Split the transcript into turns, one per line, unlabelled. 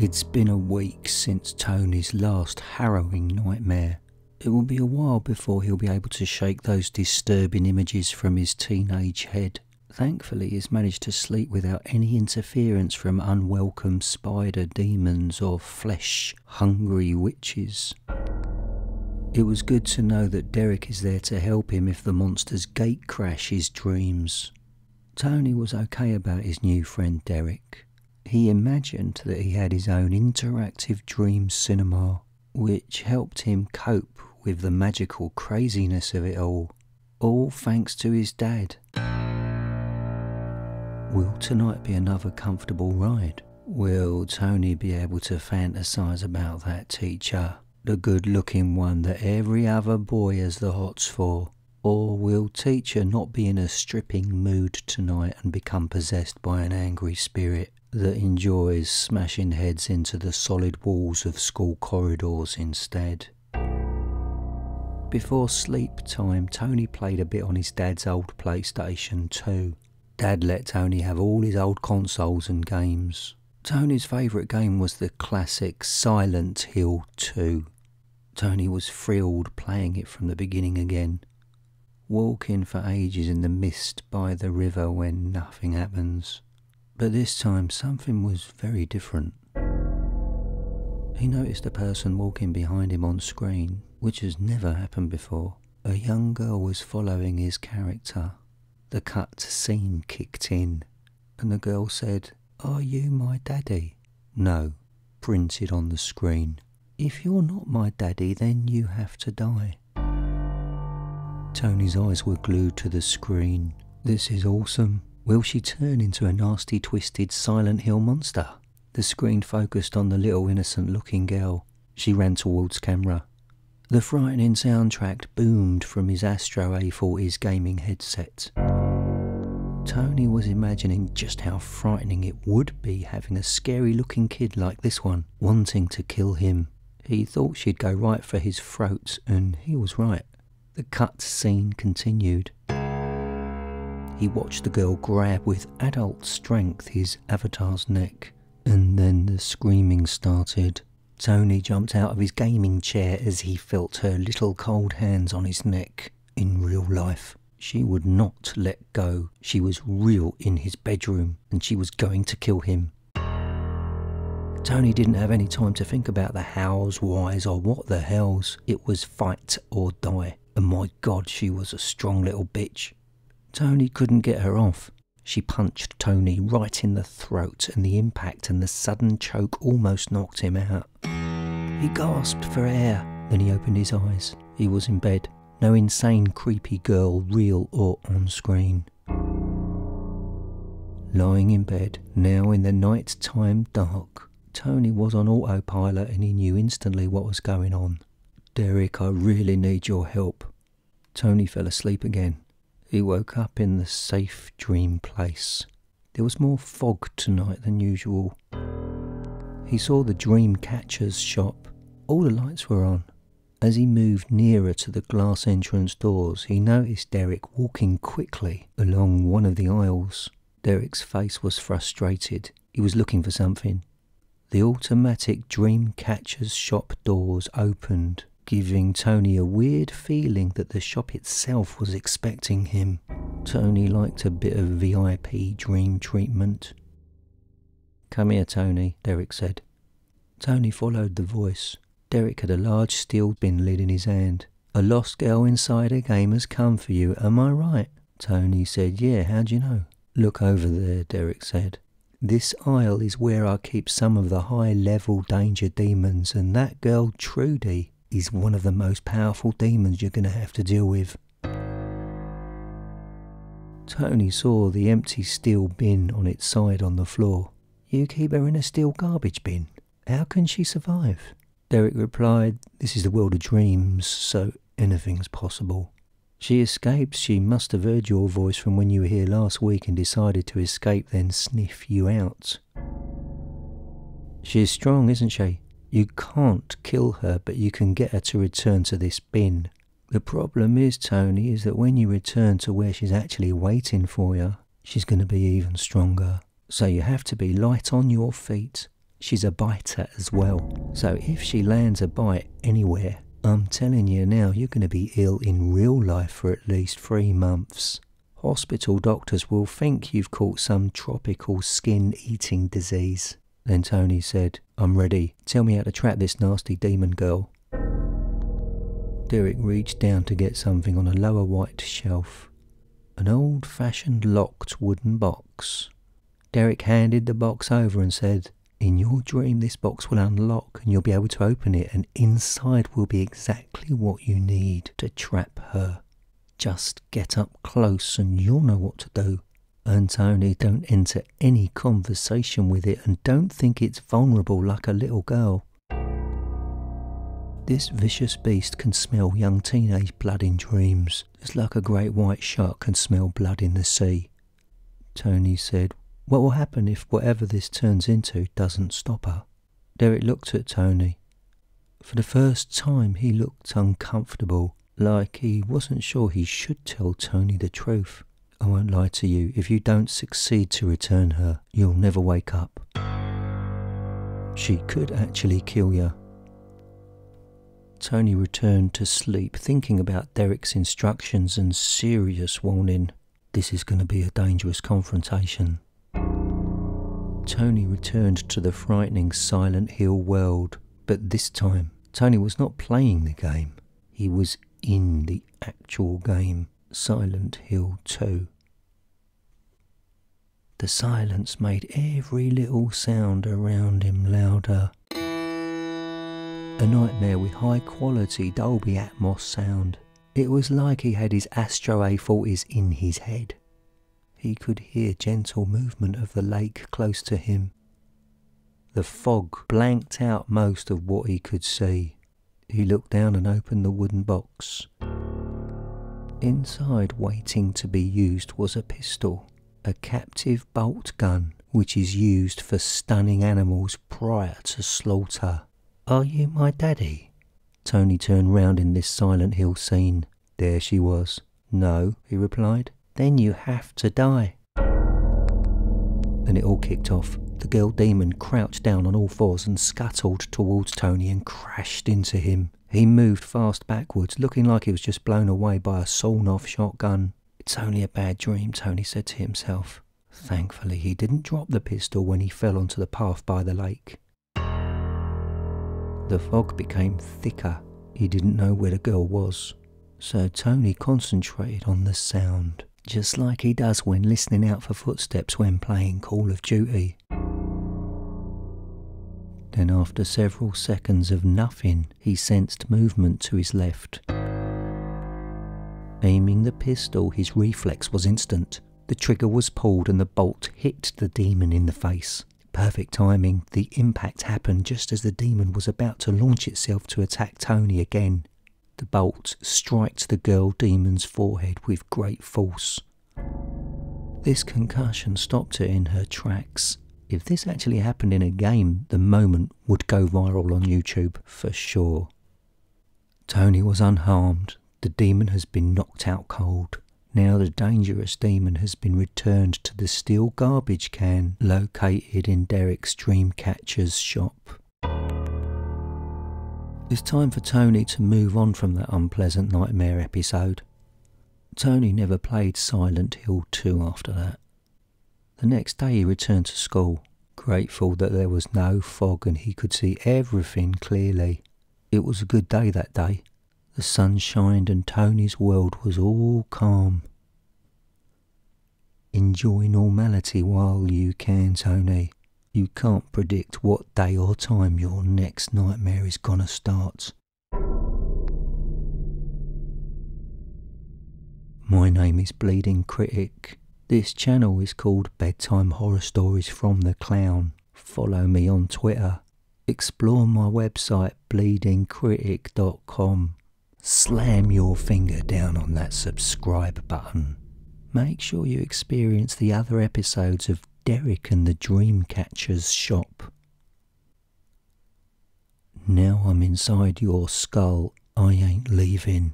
It's been a week since Tony's last harrowing nightmare. It will be a while before he'll be able to shake those disturbing images from his teenage head. Thankfully, he's managed to sleep without any interference from unwelcome spider demons or flesh-hungry witches. It was good to know that Derek is there to help him if the monsters gatecrash his dreams. Tony was okay about his new friend Derek. He imagined that he had his own interactive dream cinema, which helped him cope with the magical craziness of it all thanks to his dad. Will tonight be another comfortable ride? Will Tony be able to fantasize about that teacher, the good-looking one that every other boy has the hots for? Or will teacher not be in a stripping mood tonight and become possessed by an angry spirit that enjoys smashing heads into the solid walls of school corridors instead? Before sleep time, Tony played a bit on his dad's old PlayStation 2. Dad let Tony have all his old consoles and games. Tony's favourite game was the classic Silent Hill 2. Tony was thrilled playing it from the beginning again, walking for ages in the mist by the river when nothing happens. But this time something was very different. He noticed a person walking behind him on screen, which has never happened before. A young girl was following his character. The cut scene kicked in, and the girl said, "Are you my daddy?" "No," printed on the screen. "If you're not my daddy, then you have to die." Tony's eyes were glued to the screen. This is awesome. Will she turn into a nasty, twisted Silent Hill monster? The screen focused on the little innocent-looking girl. She ran towards camera. The frightening soundtrack boomed from his Astro A40's gaming headset. Tony was imagining just how frightening it would be having a scary-looking kid like this one, wanting to kill him. He thought she'd go right for his throat, and he was right. The cut scene continued. He watched the girl grab with adult strength his avatar's neck, and then the screaming started. Tony jumped out of his gaming chair as he felt her little cold hands on his neck. In real life, she would not let go. She was real in his bedroom, and she was going to kill him. Tony didn't have any time to think about the hows, whys, or what the hells. It was fight or die, and my God, she was a strong little bitch. Tony couldn't get her off. She punched Tony right in the throat, and the impact and the sudden choke almost knocked him out. He gasped for air, then he opened his eyes. He was in bed. No insane, creepy girl, real or on screen. Lying in bed, now in the night-time dark, Tony was on autopilot and he knew instantly what was going on. "Derek, I really need your help." Tony fell asleep again. He woke up in the safe dream place. There was more fog tonight than usual. He saw the DREAMCATCHERS shop. All the lights were on. As he moved nearer to the glass entrance doors, he noticed Derek walking quickly along one of the aisles. Derek's face was frustrated. He was looking for something. The automatic DREAMCATCHERS shop doors opened, giving Tony a weird feeling that the shop itself was expecting him. Tony liked a bit of VIP dream treatment. "Come here, Tony," Derek said. Tony followed the voice. Derek had a large steel bin lid in his hand. "A lost girl inside a game has come for you, am I right?" Tony said, "Yeah, how'd you know?" "Look over there," Derek said. "This aisle is where I keep some of the high-level danger demons, and that girl, Trudy, is one of the most powerful demons you're going to have to deal with." Tony saw the empty steel bin on its side on the floor. "You keep her in a steel garbage bin? How can she survive?" Derek replied, "This is the world of dreams, so anything's possible. She escaped. She must have heard your voice from when you were here last week and decided to escape, then sniff you out. She's strong, isn't she? You can't kill her, but you can get her to return to this bin. The problem is, Tony, is that when you return to where she's actually waiting for you, she's going to be even stronger. So you have to be light on your feet. She's a biter as well, so if she lands a bite anywhere, I'm telling you now, you're going to be ill in real life for at least 3 months. Hospital doctors will think you've caught some tropical skin-eating disease. Then Tony said, I'm ready. Tell me how to trap this nasty demon girl. Derek reached down to get something on a lower white shelf. An old-fashioned locked wooden box. Derek handed the box over and said, in your dream this box will unlock and you'll be able to open it, and inside will be exactly what you need to trap her. Just get up close and you'll know what to do. And Tony, don't enter any conversation with it and don't think it's vulnerable like a little girl. This vicious beast can smell young teenage blood in dreams, just like a great white shark can smell blood in the sea. Tony said, what will happen if whatever this turns into doesn't stop her? Derek looked at Tony. For the first time he looked uncomfortable, like he wasn't sure he should tell Tony the truth. I won't lie to you, if you don't succeed to return her, you'll never wake up. She could actually kill you. Tony returned to sleep, thinking about Derek's instructions and serious warning. This is going to be a dangerous confrontation. Tony returned to the frightening Silent Hill world, but this time, Tony was not playing the game. He was in the actual game, Silent Hill 2. The silence made every little sound around him louder. A nightmare with high-quality Dolby Atmos sound. It was like he had his Astro A40s in his head. He could hear gentle movement of the lake close to him. The fog blanked out most of what he could see. He looked down and opened the wooden box. Inside, waiting to be used, was a pistol, a captive bolt gun, which is used for stunning animals prior to slaughter. Are you my daddy? Tony turned round in this Silent Hill scene. There she was. No, he replied. Then you have to die. Then it all kicked off. The girl demon crouched down on all fours and scuttled towards Tony and crashed into him. He moved fast backwards, looking like he was just blown away by a sawn-off shotgun. It's only a bad dream, Tony said to himself. Thankfully, he didn't drop the pistol when he fell onto the path by the lake. The fog became thicker. He didn't know where the girl was. So Tony concentrated on the sound, just like he does when listening out for footsteps when playing Call of Duty. Then after several seconds of nothing, he sensed movement to his left. Aiming the pistol, his reflex was instant. The trigger was pulled and the bolt hit the demon in the face. Perfect timing. The impact happened just as the demon was about to launch itself to attack Tony again. The bolt struck the girl demon's forehead with great force. This concussion stopped her in her tracks. If this actually happened in a game, the moment would go viral on YouTube for sure. Tony was unharmed. The demon has been knocked out cold. Now the dangerous demon has been returned to the steel garbage can located in Derek's DREAMCATCHERS shop. It's time for Tony to move on from that unpleasant nightmare episode. Tony never played Silent Hill 2 after that. The next day he returned to school, grateful that there was no fog and he could see everything clearly. It was a good day that day. The sun shined and Tony's world was all calm. Enjoy normality while you can, Tony. You can't predict what day or time your next nightmare is gonna start. My name is Bleeding Critic. This channel is called Bedtime Horror Stories from the Clown. Follow me on Twitter. Explore my website bleedingcritic.com. Slam your finger down on that subscribe button. Make sure you experience the other episodes of Derek and the DreamCatchers shop. Now I'm inside your skull, I ain't leaving.